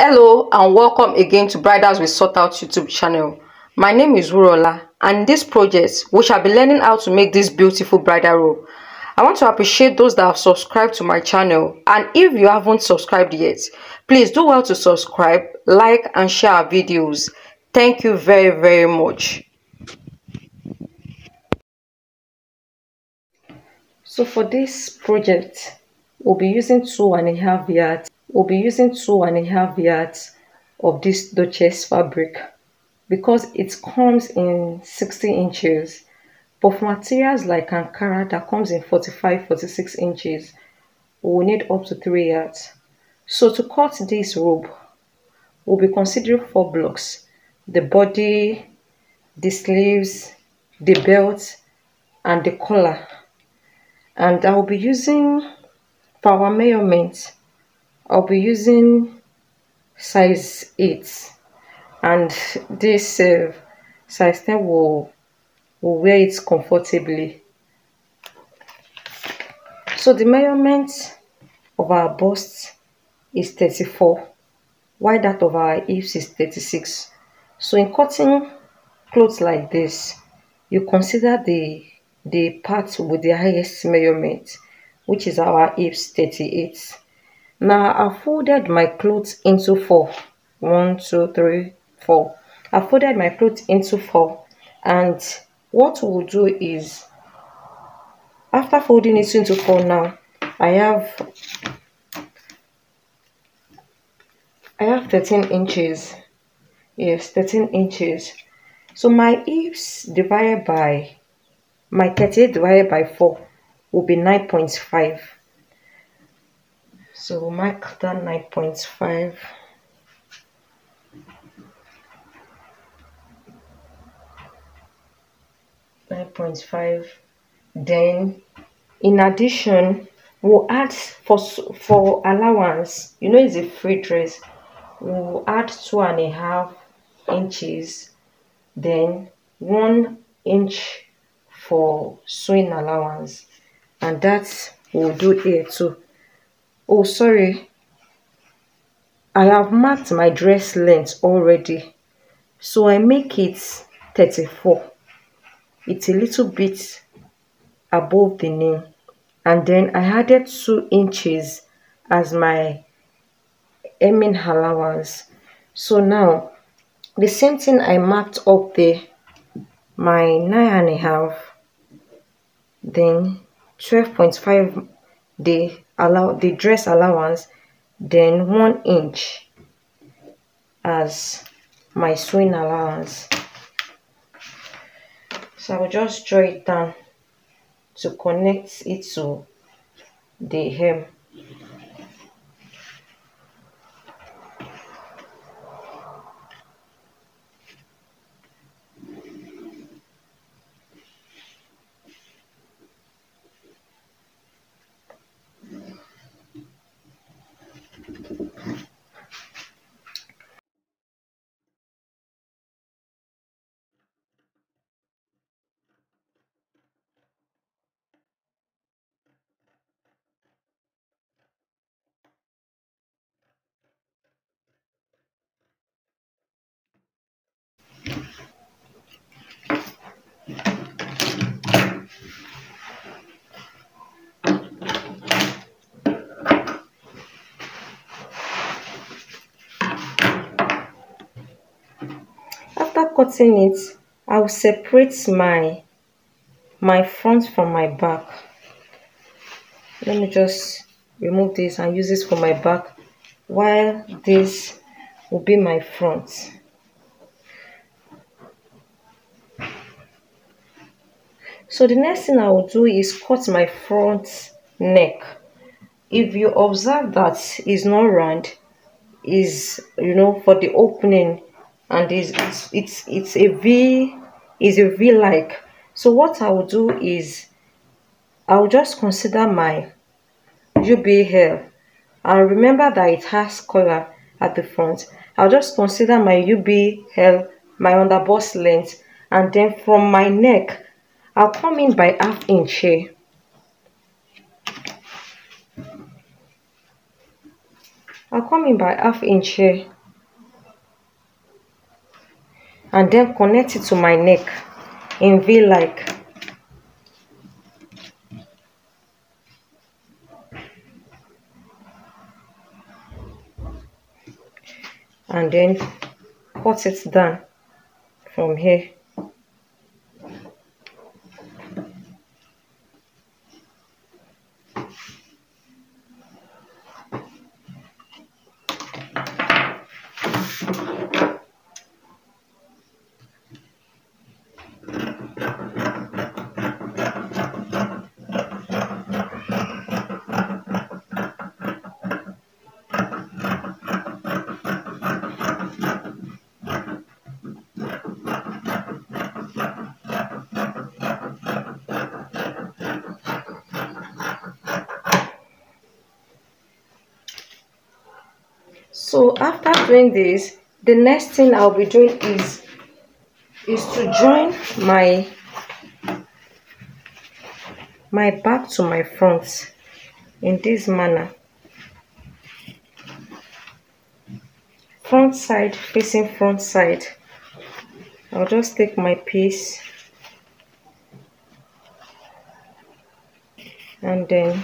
Hello and welcome again to Bridals with Sort Out YouTube channel. My name is Wurola, and in this project we shall be learning how to make this beautiful bridal robe. I want to appreciate those that have subscribed to my channel, and if you haven't subscribed yet, please do well to subscribe, like and share our videos. Thank you very much. So for this project, we'll be using 2.5 yards. We'll be using 2.5 yards of this Duchess fabric because it comes in 60 inches. But for materials like Ankara that comes in 45-46 inches, we will need up to 3 yards. So to cut this robe, we'll be considering 4 blocks: the body, the sleeves, the belt, and the collar. And I'll be using, for our measurement, I'll be using size 8, and this size 10 will wear it comfortably. So the measurement of our bust is 34, while that of our hips is 36. So in cutting clothes like this, you consider the part with the highest measurement, which is our hips, 38. Now I folded my clothes into 4. 1, 2, 3, 4. I folded my clothes into 4, and what we'll do is, after folding it into 4, now I have 13 inches. Yes, 13 inches. So my hips divided by my 38 divided by 4 will be 9.5. So we'll mark that 9.5. Then in addition, we'll add for allowance. You know, it's a free dress. We'll add 2.5 inches, then 1 inch for sewing allowance, and that we'll do here too. Oh, sorry, I have marked my dress length already, so I make it 34. It's a little bit above the knee, and then I added 2 inches as my hemming allowance. So now the same thing I marked up there, my 9.5, then 12.5 the dress allowance, then 1 inch as my sewing allowance. So I will just draw it down to connect it to the hem. After cutting it, I will separate my front from my back. Let me just remove this and use this for my back, while this will be my front. So the next thing I will do is cut my front neck. If you observe that it's not round, is, you know, for the opening, and it's a V, is a V like. So what I will do is I will just consider my UBL, and remember that it has collar at the front. I'll just consider my UBL, my underbust length, and then from my neck I'll come in by 1/2 inch here. I'll come in by 1/2 inch here, and then connect it to my neck in V-like. And then cut it down from here. So after doing this, the next thing I'll be doing is to join my back to my front in this manner. Front side facing front side. I'll just take my piece and then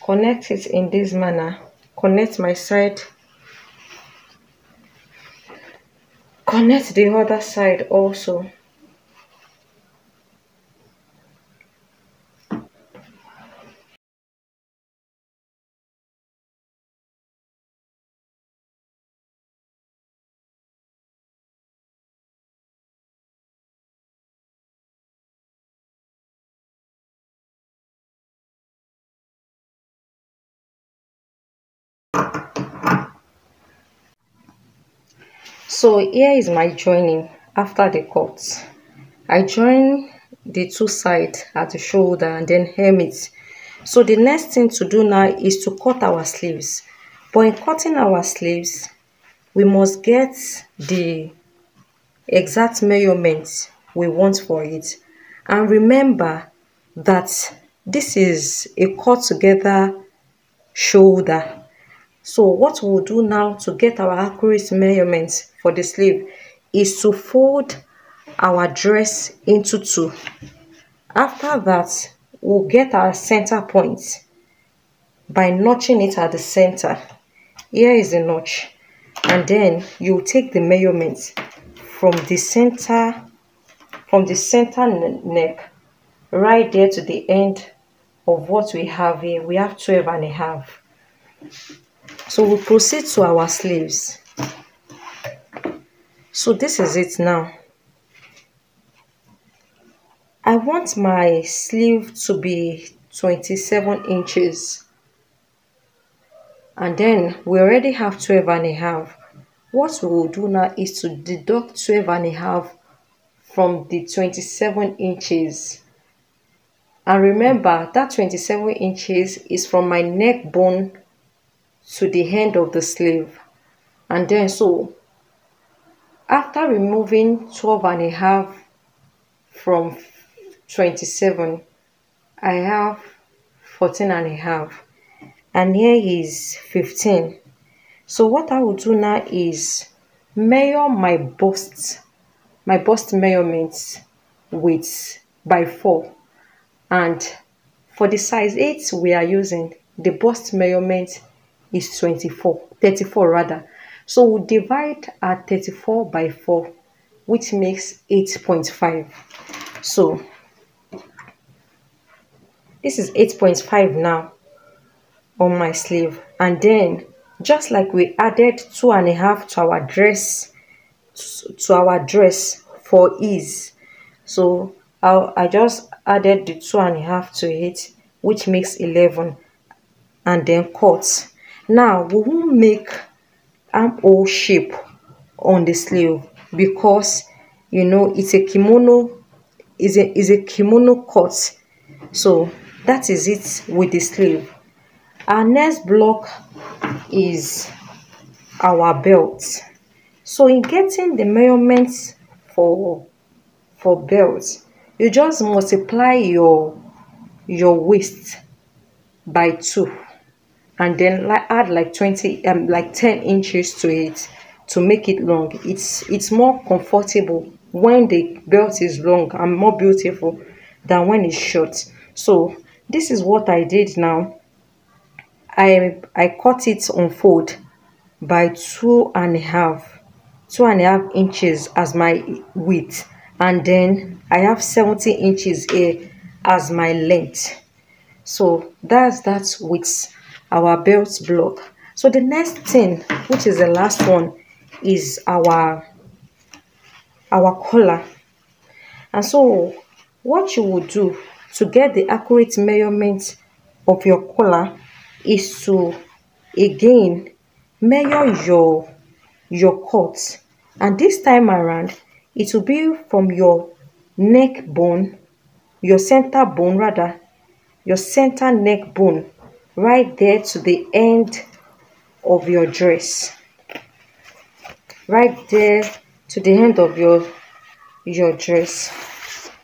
connect it in this manner. Connect my side, connect the other side also. So here is my joining after the cut. I join the two sides at the shoulder and then hem it. So the next thing to do now is to cut our sleeves. But in cutting our sleeves, we must get the exact measurements we want for it. And remember that this is a cut together shoulder. So what we'll do now to get our accurate measurements for the sleeve is to fold our dress into two. After that, we'll get our center point by notching it at the center. Here is the notch, and then you take the measurements from the center neck right there to the end of what we have here. We have 12.5. So we'll proceed to our sleeves. So this is it now. I want my sleeve to be 27 inches. And then we already have 12.5. What we will do now is to deduct 12.5 from the 27 inches. And remember that 27 inches is from my neck bone to the end of the sleeve. And then so after removing 12.5 from 27, I have 14.5, and here is 15. So what I will do now is measure my bust measurements with by 4, and for the size 8 we are using, the bust measurement is 34 rather. So we'll divide our 34 by 4, which makes 8.5. So this is 8.5 now on my sleeve. And then just like we added 2.5 to our dress for ease, so I just added the 2.5 to it, which makes 11, and then cut. Now we will make armhole shape on the sleeve because you know it's a kimono, is a kimono cut. So that is it with the sleeve. Our next block is our belt. So in getting the measurements for belt, you just multiply your waist by 2, and then like add like 20 like 10 inches to it to make it long. It's more comfortable when the belt is long and more beautiful than when it's short. So this is what I did now. I cut it on fold by 2.5 as my width, and then I have 70 inches here as my length. So that's that with our belt block. So the next thing, which is the last one, is our collar. And so what you would do to get the accurate measurement of your collar is to again measure your cut, and this time around it will be from your neck bone, your center bone rather, your center neck bone, right there to the end of your dress, right there to the end of your dress.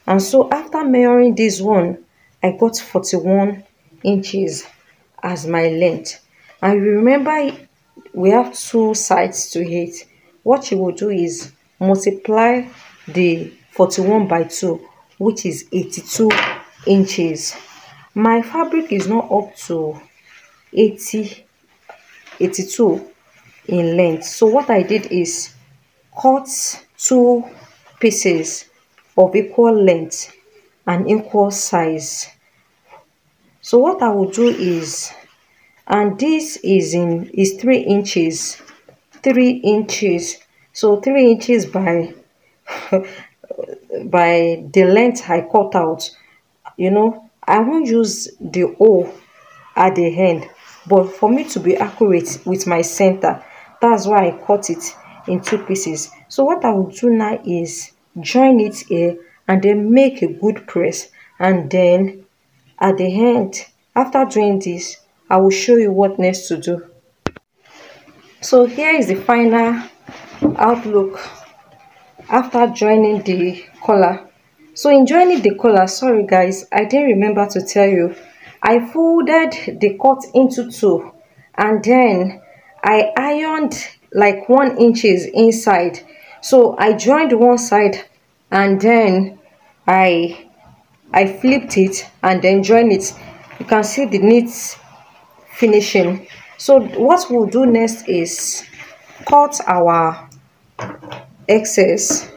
And so after measuring this one, I got 41 inches as my length. And remember, we have two sides to it. What you will do is multiply the 41 by 2, which is 82 inches. My fabric is not up to 82 in length. So what I did is cut two pieces of equal length and equal size. So what I will do is, and this is 3 inches, 3 inches. So 3 inches by by the length I cut out. I won't use the O at the end, but for me to be accurate with my center, that's why I cut it in two pieces. So what I will do now is join it here and then make a good press, and then at the end, after doing this, I will show you what next to do. So here is the final outlook after joining the collar. So in joining the collar, sorry guys, I didn't remember to tell you, I folded the cut into two, and then I ironed like 1 inches inside. So I joined one side, and then I flipped it and then joined it. You can see the neat finishing. So what we'll do next is cut our excess.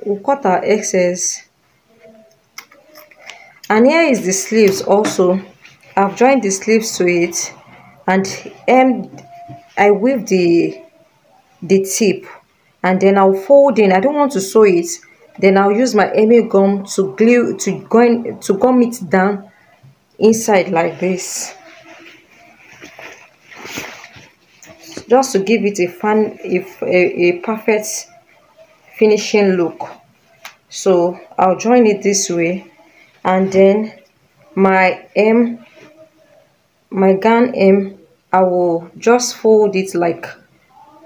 We'll cut our excess, and here is the sleeves also. I've joined the sleeves to it, and I weave the tip, and then I'll fold in. I don't want to sew it. Then I'll use my hemming gum to gum it down inside like this, just to give it a perfect finishing look. So I'll join it this way, and then my gown hem, I will just fold it like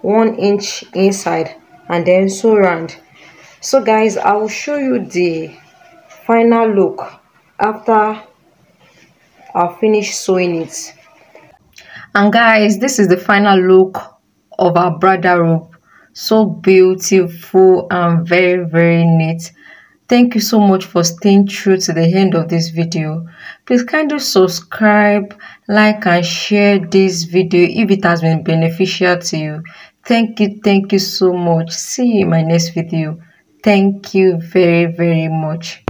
1 inch inside and then sew around. So guys, I will show you the final look after I finish sewing it. And guys, this is the final look of our bridal robe. So beautiful and very, very neat. Thank you so much for staying true to the end of this video. Please kindly subscribe, like and share this video if it has been beneficial to you. Thank you so much. See you in my next video. Thank you very, very much.